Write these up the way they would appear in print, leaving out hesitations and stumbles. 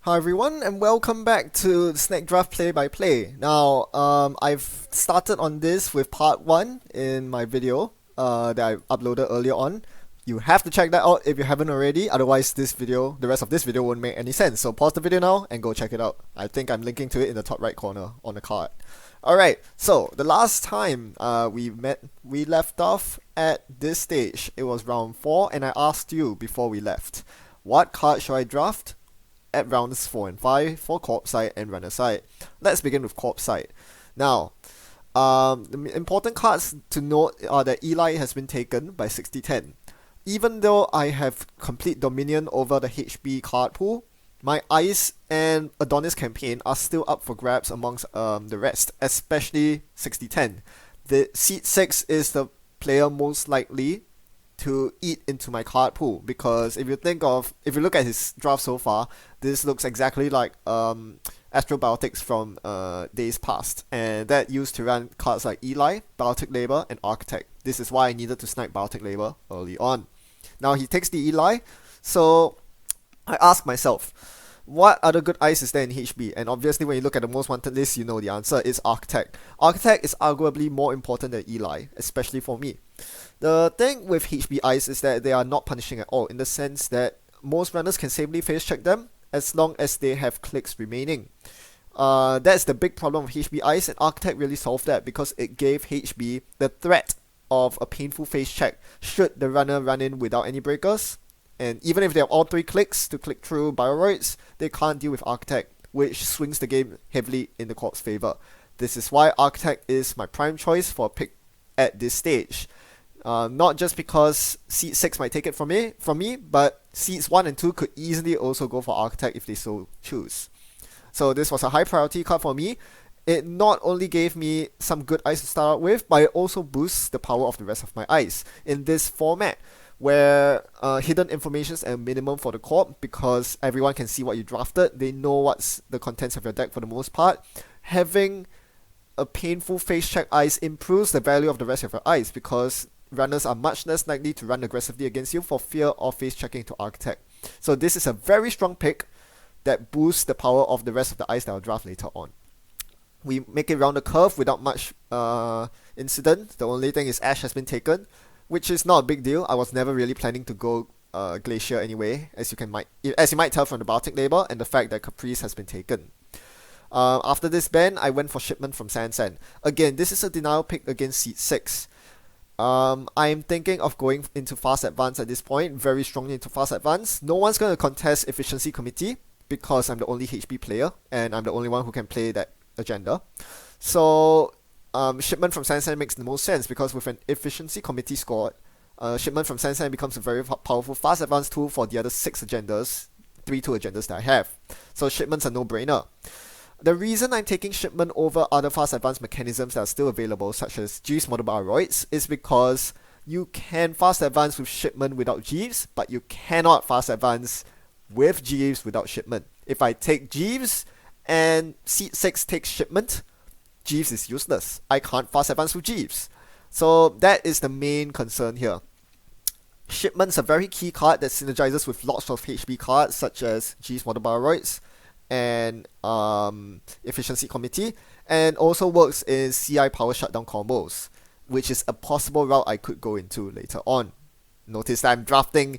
Hi everyone, and welcome back to the Snake Draft Play by Play. Now, I've started on this with part 1 in my video that I uploaded earlier on. You have to check that out if you haven't already, otherwise the rest of this video won't make any sense. So pause the video now and go check it out. I think I'm linking to it in the top right corner on the card. Alright, so the last time we left off at this stage. It was round 4 and I asked you before we left, what card should I draft at rounds 4 and 5 for corpse side and runner side. Let's begin with corpse side. Now, the important cards to note are that Eli has been taken by 60-10. Even though I have complete dominion over the HB card pool, my Ice and Adonis campaign are still up for grabs amongst the rest, especially 60-10. The seat 6 is the player most likely to eat into my card pool, because if you look at his draft so far, this looks exactly like Astrobiotics from days past, and that used to run cards like Eli, Biotic Labor, and Architect. This is why I needed to snipe Biotic Labor early on. Now he takes the Eli, so I ask myself, what other good ice is there in HB? And obviously when you look at the most wanted list, you know the answer is Architect. Architect is arguably more important than Eli, especially for me. The thing with HB Ice is that they are not punishing at all, in the sense that most runners can safely face check them as long as they have clicks remaining. That's the big problem with HB Ice, and Architect really solved that because it gave HB the threat of a painful face check should the runner run in without any breakers. And even if they have all 3 clicks to click through Bioroids, they can't deal with Architect, which swings the game heavily in the corp's favor. This is why Architect is my prime choice for a pick at this stage. Not just because seat 6 might take it from me, but seats 1 and 2 could easily also go for Architect if they so choose. So this was a high priority card for me. It not only gave me some good ice to start out with, but it also boosts the power of the rest of my ice. In this format, where hidden information is a minimum for the corp, because everyone can see what you drafted, they know what's the contents of your deck for the most part, having a painful face check ice improves the value of the rest of your ice, because runners are much less likely to run aggressively against you for fear of face checking to Architect. So this is a very strong pick that boosts the power of the rest of the ice that I'll draft later on. We make it round the curve without much incident. The only thing is Ash has been taken, which is not a big deal. I was never really planning to go Glacier anyway, as you might tell from the Baltic label and the fact that Caprice has been taken. After this ban, I went for Shipment from Sansan. Again, this is a denial pick against seat 6. I'm thinking of going into Fast Advance at this point, very strongly into Fast Advance. No one's going to contest Efficiency Committee, because I'm the only HB player, and I'm the only one who can play that agenda. So Shipment from Sansan makes the most sense, because with an Efficiency Committee squad, Shipment from Sansan becomes a very powerful Fast Advance tool for the other 6 agendas, 3-2 agendas that I have. So Shipment's a no-brainer. The reason I'm taking Shipment over other fast advance mechanisms that are still available, such as Jeeves Model Bioroids, is because you can fast advance with Shipment without Jeeves, but you cannot fast advance with Jeeves without Shipment. If I take Jeeves and seat 6 takes Shipment, Jeeves is useless. I can't fast advance with Jeeves. So that is the main concern here. Shipment's a very key card that synergizes with lots of HB cards, such as Jeeves Model Bioroids and Efficiency Committee, and also works in CI power shutdown combos, which is a possible route I could go into later on. Notice that I'm drafting,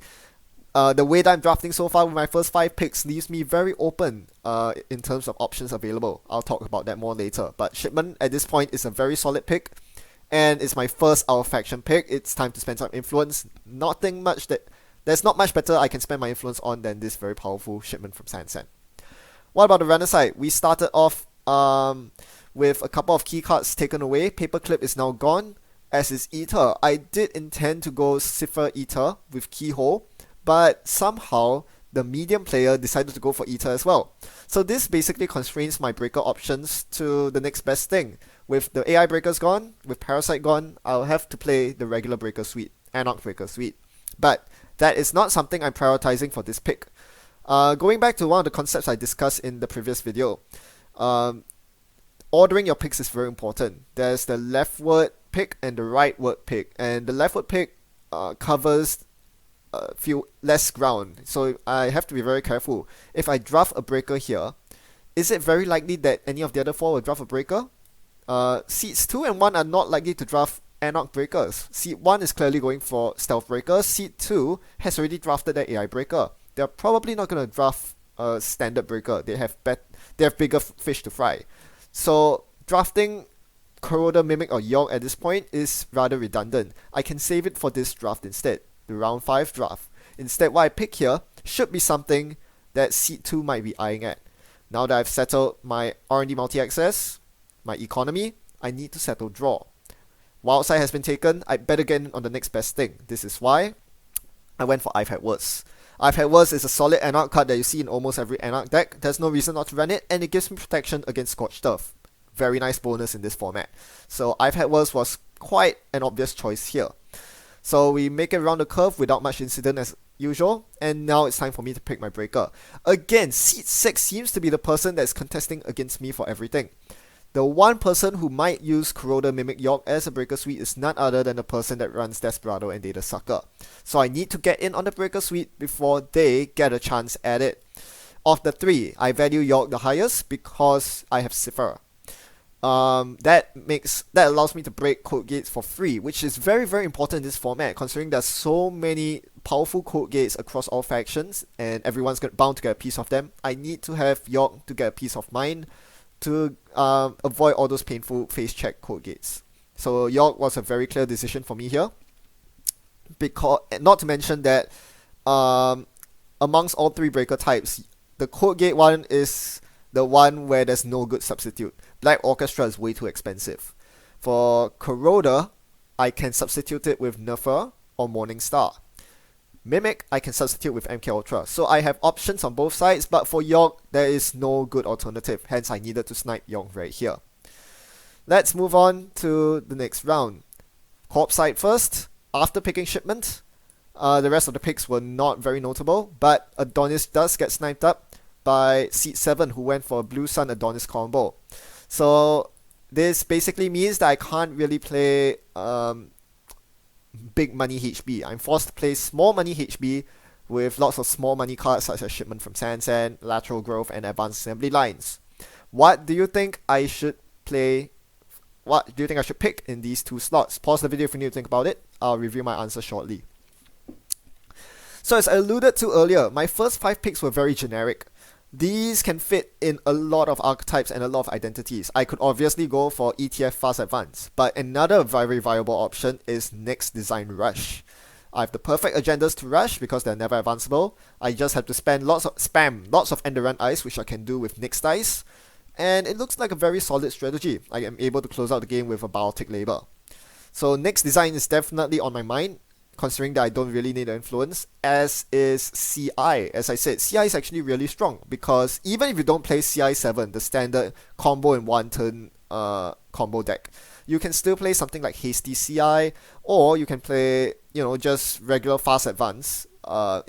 the way that I'm drafting so far with my first 5 picks leaves me very open in terms of options available. I'll talk about that more later, but Shipment at this point is a very solid pick, and it's my first out of faction pick. It's time to spend some influence. There's not much better I can spend my influence on than this very powerful Shipment from Sansan. What about the runner side? We started off with a couple of key cards taken away. Paperclip is now gone, as is Eater. I did intend to go Cipher Eater with Keyhole, but somehow the medium player decided to go for Eater as well. So this basically constrains my breaker options to the next best thing. With the AI breakers gone, with Parasite gone, I'll have to play the regular breaker suite, Anarch breaker suite. But that is not something I'm prioritizing for this pick. Going back to one of the concepts I discussed in the previous video, ordering your picks is very important. There's the leftward pick and the rightward pick, and the leftward pick covers few less ground. So I have to be very careful. If I draft a breaker here, is it very likely that any of the other four will draft a breaker? Seeds 2 and 1 are not likely to draft Anarch breakers. Seed 1 is clearly going for stealth breakers. Seed 2 has already drafted their AI breaker. They're probably not going to draft a standard breaker. They have bigger fish to fry. So drafting Corroder, Mimic, or Yogg at this point is rather redundant. I can save it for this draft instead, the round 5 draft. Instead, what I pick here should be something that Seed 2 might be eyeing at. Now that I've settled my R&D multi-access, my economy, I need to settle draw. Wildside has been taken, I better get in on the next best thing. This is why I went for I've Had Worse. I've Had Worse is a solid Anarch card that you see in almost every Anarch deck. There's no reason not to run it, and it gives me protection against Scorched Earth. Very nice bonus in this format. So I've Had Worse was quite an obvious choice here. So we make it around the curve without much incident as usual, and now it's time for me to pick my breaker. Again, Seed 6 seems to be the person that's contesting against me for everything. The one person who might use Corroder, Mimic, Yogg as a breaker suite is none other than the person that runs Desperado and Data Sucker. So I need to get in on the breaker suite before they get a chance at it. Of the three, I value Yogg the highest because I have Cipher. That allows me to break code gates for free, which is very, very important in this format, considering there's so many powerful code gates across all factions, and everyone's bound to get a piece of them. I need to have Yogg to get a piece of mine to avoid all those painful face check code gates. So Yogg was a very clear decision for me here. Because, not to mention that amongst all three breaker types, the code gate one is the one where there's no good substitute. Black Orchestra is way too expensive. For Corroder, I can substitute it with Nerfer or Morningstar. Mimic, I can substitute with MK Ultra. So I have options on both sides, but for Yogg, there is no good alternative. Hence, I needed to snipe Yogg right here. Let's move on to the next round. Corpse side first. After picking Shipment, the rest of the picks were not very notable, but Adonis does get sniped up by Seed 7, who went for a Blue Sun Adonis combo. So this basically means that I can't really play big money HB. I'm forced to play small money HB with lots of small money cards such as Shipment from Sansan, Lateral Growth, and Advanced Assembly Lines. What do you think I should play? What do you think I should pick in these two slots? Pause the video if you need to think about it. I'll review my answer shortly. So as I alluded to earlier, my first 5 picks were very generic. These can fit in a lot of archetypes and a lot of identities. I could obviously go for ETF Fast Advance, but another very viable option is Next Design Rush. I have the perfect agendas to rush because they're never advanceable. I just have to spam lots of Enderun Ice, which I can do with Next Ice, and it looks like a very solid strategy. I am able to close out the game with a Biotic Labor. So Next Design is definitely on my mind, considering that I don't really need the influence, as is CI. As I said, CI is actually really strong, because even if you don't play CI 7, the standard combo in one turn combo deck, you can still play something like Hasty CI, or you can play, just regular Fast Advance, but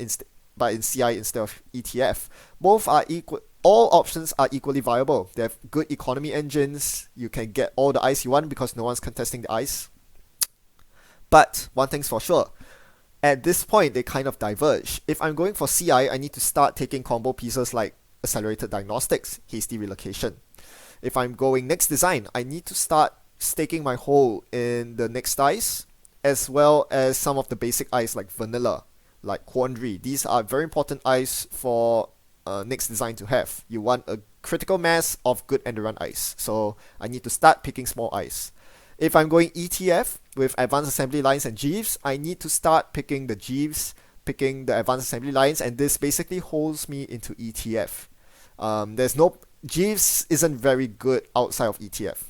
in CI instead of ETF. Both are equal. All options are equally viable. They have good economy engines. You can get all the ice you want because no one's contesting the ice. But one thing's for sure, at this point they kind of diverge. If I'm going for CI, I need to start taking combo pieces like Accelerated Diagnostics, Hasty Relocation. If I'm going Next Design, I need to start staking my hole in the Next Ice, as well as some of the basic ice like Vanilla, like Quandary. These are very important ice for Next Design to have. You want a critical mass of good Enderun ice, so I need to start picking small ice. If I'm going ETF with Advanced Assembly Lines and Jeeves, I need to start picking the Jeeves, picking the Advanced Assembly Lines, and this basically holds me into ETF. Jeeves isn't very good outside of ETF,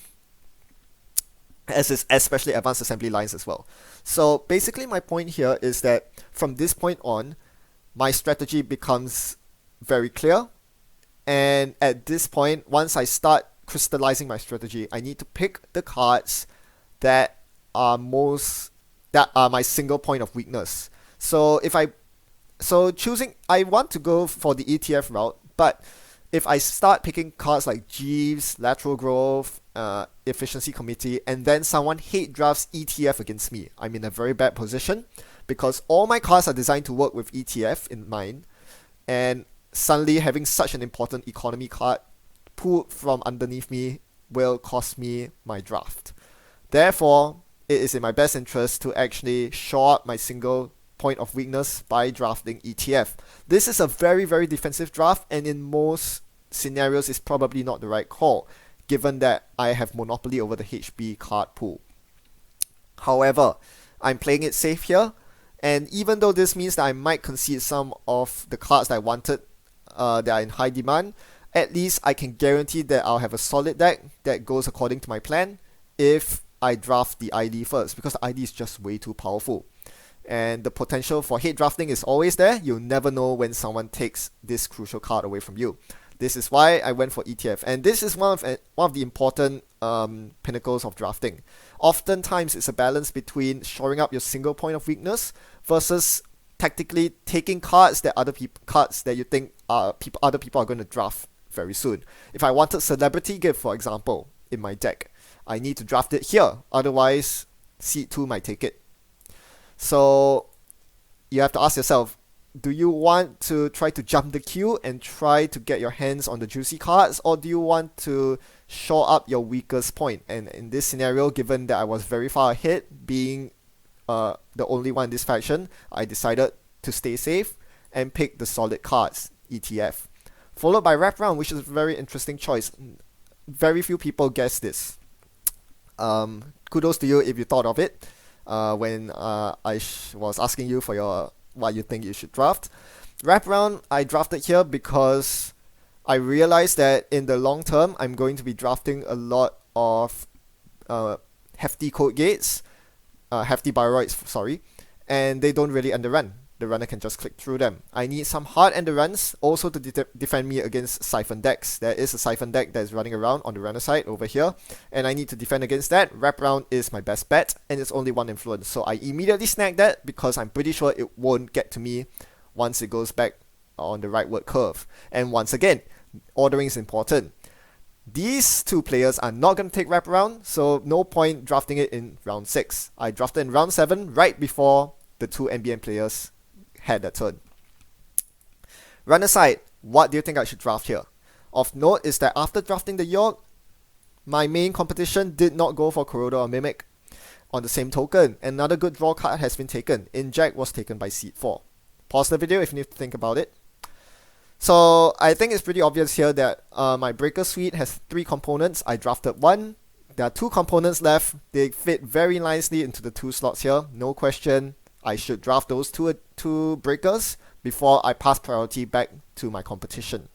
as is especially Advanced Assembly Lines as well. So basically my point here is that from this point on, my strategy becomes very clear, and at this point, once I start crystallizing my strategy, I need to pick the cards that are my single point of weakness. So I want to go for the ETF route, but if I start picking cards like Jeeves, Lateral Growth, Efficiency Committee, and then someone hate drafts ETF against me, I'm in a very bad position, because all my cards are designed to work with ETF in mind, and suddenly having such an important economy card pulled from underneath me will cost me my draft. Therefore, it is in my best interest to actually shore up my single point of weakness by drafting ETF. This is a very, very defensive draft, and in most scenarios is probably not the right call, given that I have monopoly over the HB card pool. However, I'm playing it safe here, and even though this means that I might concede some of the cards that I wanted that are in high demand, at least I can guarantee that I'll have a solid deck that goes according to my plan if I draft the ID first, because the ID is just way too powerful. And the potential for hate drafting is always there. You'll never know when someone takes this crucial card away from you. This is why I went for ETF. And this is one of the important pinnacles of drafting. Oftentimes, it's a balance between shoring up your single point of weakness versus tactically taking cards that you think other people are going to draft very soon. If I wanted Celebrity Gift, for example, in my deck, I need to draft it here. Otherwise, Seed 2 might take it. So you have to ask yourself, do you want to try to jump the queue and try to get your hands on the juicy cards, or do you want to shore up your weakest point? And in this scenario, given that I was very far ahead, being the only one in this faction, I decided to stay safe and pick the solid cards, ETF. Followed by Wraparound, which is a very interesting choice. Very few people guess this. Kudos to you if you thought of it when I was asking you for what you think you should draft. Wraparound, I drafted here because I realized that in the long term, I'm going to be drafting a lot of hefty code gates, hefty bioroids, sorry, and they don't really underrun. The runner can just click through them. I need some hard endurance also to defend me against Siphon decks. There is a Siphon deck that is running around on the runner side over here, and I need to defend against that. Wraparound is my best bet, and it's only one influence. So I immediately snag that because I'm pretty sure it won't get to me once it goes back on the rightward curve. And once again, ordering is important. These two players are not going to take Wraparound, so no point drafting it in round 6. I drafted in round 7 right before the two NBN players had that turn. Runner side, what do you think I should draft here? Of note is that after drafting the York, my main competition did not go for Corroder or Mimic. On the same token, another good draw card has been taken. Inject was taken by Seed 4. Pause the video if you need to think about it. So I think it's pretty obvious here that my Breaker Suite has 3 components. I drafted 1. There are 2 components left. They fit very nicely into the 2 slots here. No question. I should draft those two breakers before I pass priority back to my competition.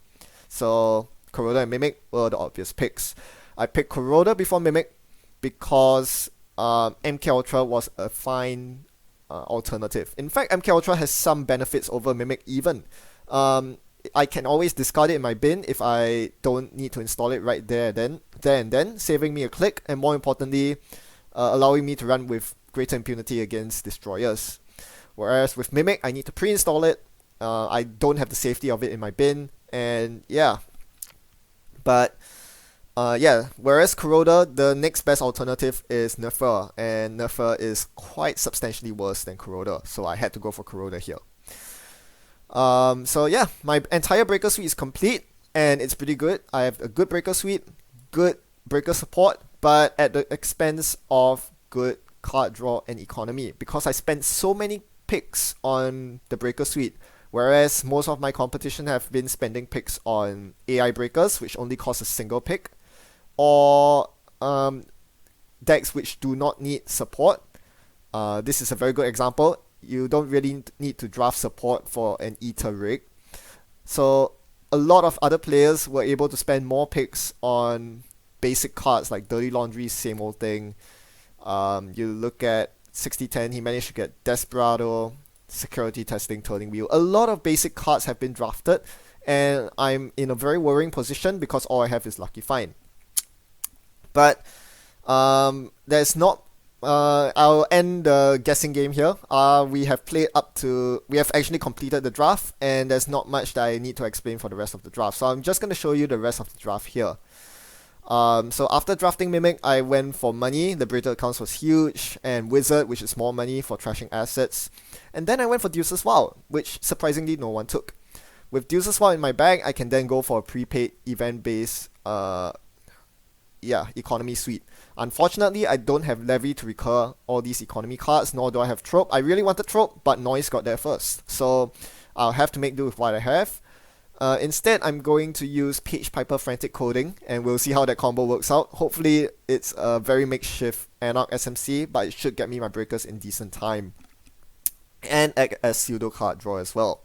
So Corroder and Mimic were the obvious picks. I picked Corroder before Mimic because MK Ultra was a fine alternative. In fact, MK Ultra has some benefits over Mimic even. I can always discard it in my bin if I don't need to install it right there and then, saving me a click, and more importantly, allowing me to run with greater impunity against destroyers. Whereas with Mimic, I need to pre-install it. I don't have the safety of it in my bin, and yeah. But whereas Corroder, the next best alternative is Netrunner, and Netrunner is quite substantially worse than Corroder, so I had to go for Corroder here. So yeah, my entire Breaker Suite is complete, and it's pretty good. I have a good Breaker Suite, good Breaker support, but at the expense of good card draw and economy, because I spent so many picks on the Breaker Suite, whereas most of my competition have been spending picks on AI breakers, which only cost a single pick, or decks which do not need support. This is a very good example. You don't really need to draft support for an Ether rig. So a lot of other players were able to spend more picks on basic cards like Dirty Laundry, same old thing. You look at 6010, he managed to get Desperado, Security Testing, Turning Wheel. A lot of basic cards have been drafted, and I'm in a very worrying position because all I have is Lucky Find. But there's not. I'll end the guessing game here. We have actually completed the draft, and there's not much that I need to explain for the rest of the draft. So I'm just going to show you the rest of the draft here. So after drafting Mimic, I went for money. Liberator accounts was huge, and Wizard, which is more money for trashing assets. And then I went for Deuce's Wild, which surprisingly no one took. With Deuce's Wild in my bag, I can then go for a prepaid event-based economy suite. Unfortunately, I don't have Levy to recur all these economy cards, nor do I have Trope. I really wanted Trope, but Noise got there first. So I'll have to make do with what I have. Instead, I'm going to use Page Piper Frantic Coding, and we'll see how that combo works out. Hopefully, it's a very makeshift Anarch SMC, but it should get me my breakers in decent time. And act as pseudo card draw as well.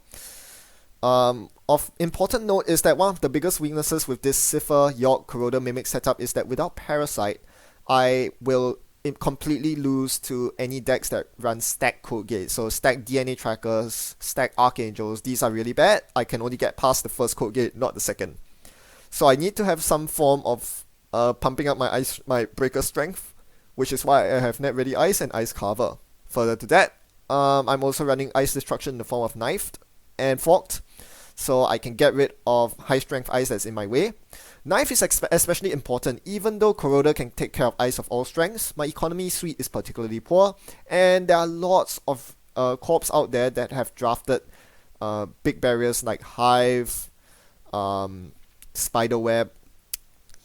Of important note is that one of the biggest weaknesses with this Cipher, York, Corroder, Mimic setup is that without Parasite, I will completely lose to any decks that run stack Code Gate. So stack DNA Trackers, stack Archangels, these are really bad. I can only get past the first Code Gate, not the second. So I need to have some form of pumping up my breaker strength, which is why I have Net Ready Ice and Ice Carver. Further to that, I'm also running Ice Destruction in the form of Knifed and Forked, so I can get rid of high strength ice that's in my way. Knife is especially important. Even though Corroder can take care of ice of all strengths, my economy suite is particularly poor, and there are lots of corps out there that have drafted big barriers like Hive, Spiderweb,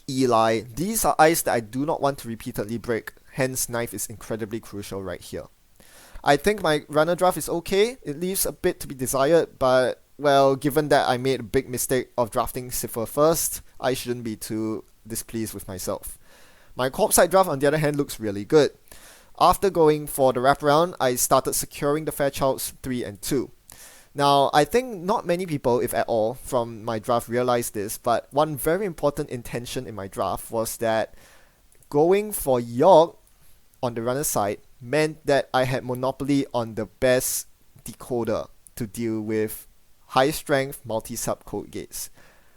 Eli. These are ice that I do not want to repeatedly break, hence Knife is incredibly crucial right here. I think my runner draft is okay. It leaves a bit to be desired, but well, given that I made a big mistake of drafting Cipher first, I shouldn't be too displeased with myself. My corp side draft, on the other hand, looks really good. After going for the wraparound, I started securing the Fairchilds 3 and 2. Now, I think not many people, if at all, from my draft realized this, but one very important intention in my draft was that going for York on the runner side meant that I had monopoly on the best decoder to deal with high strength multi-sub code gates.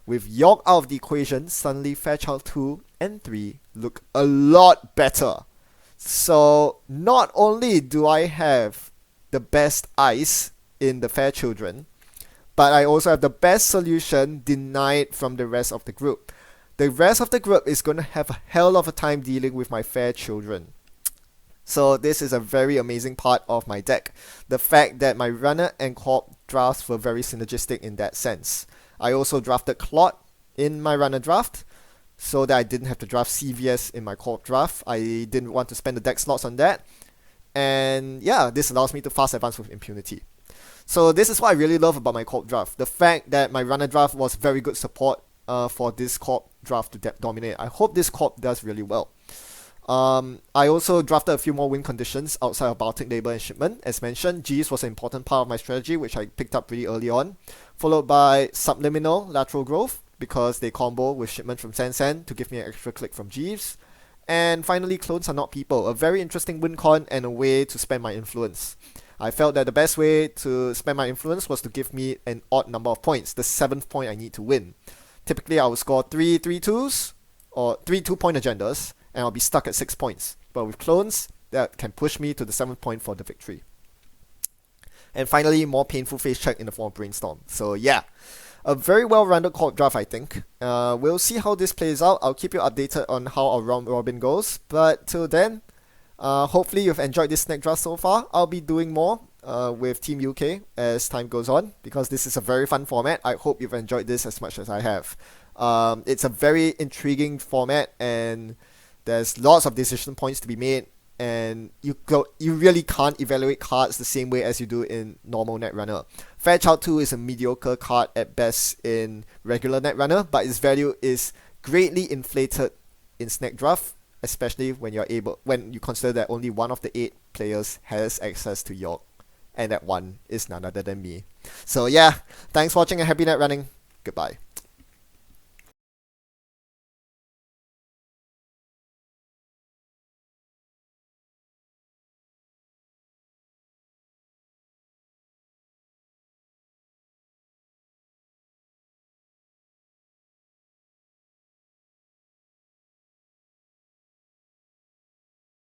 With York out of the equation, suddenly Fairchild 2 and 3 look a lot better. So not only do I have the best ice in the Fairchildren, but I also have the best solution denied from the rest of the group. The rest of the group is going to have a hell of a time dealing with my Fairchildren. So this is a very amazing part of my deck. The fact that my runner and corp drafts were very synergistic in that sense. I also drafted Clot in my runner draft, so that I didn't have to draft CVS in my corp draft. I didn't want to spend the deck slots on that. And yeah, this allows me to fast advance with impunity. So this is what I really love about my corp draft. The fact that my runner draft was very good support for this corp draft to dominate. I hope this corp does really well. I also drafted a few more win conditions outside of Baltic Labor and Shipment. As mentioned, G's was an important part of my strategy, which I picked up pretty early on, followed by Subliminal, Lateral Growth, because they combo with Shipment from Sansan to give me an extra click from Jeeves. And finally, Clones Are Not People, a very interesting win con and a way to spend my influence. I felt that the best way to spend my influence was to give me an odd number of points, the 7th point I need to win. Typically, I would score 3 3-2s, or 3 2-point agendas, and I'll be stuck at 6 points. But with clones, that can push me to the 7th point for the victory. And finally, more painful face check in the form of Brainstorm. So yeah, a very well-rounded corp draft, I think. We'll see how this plays out. I'll keep you updated on how our round robin goes. But till then, hopefully you've enjoyed this snack draft so far. I'll be doing more with Team UK as time goes on, because this is a very fun format. I hope you've enjoyed this as much as I have. It's a very intriguing format, and there's lots of decision points to be made, and you really can't evaluate cards the same way as you do in normal Netrunner. Fairchild 2 is a mediocre card at best in regular Netrunner, but its value is greatly inflated in Snack Draft, especially when you consider that only one of the 8 players has access to York, and that one is none other than me. So yeah, thanks for watching and happy net running. Goodbye.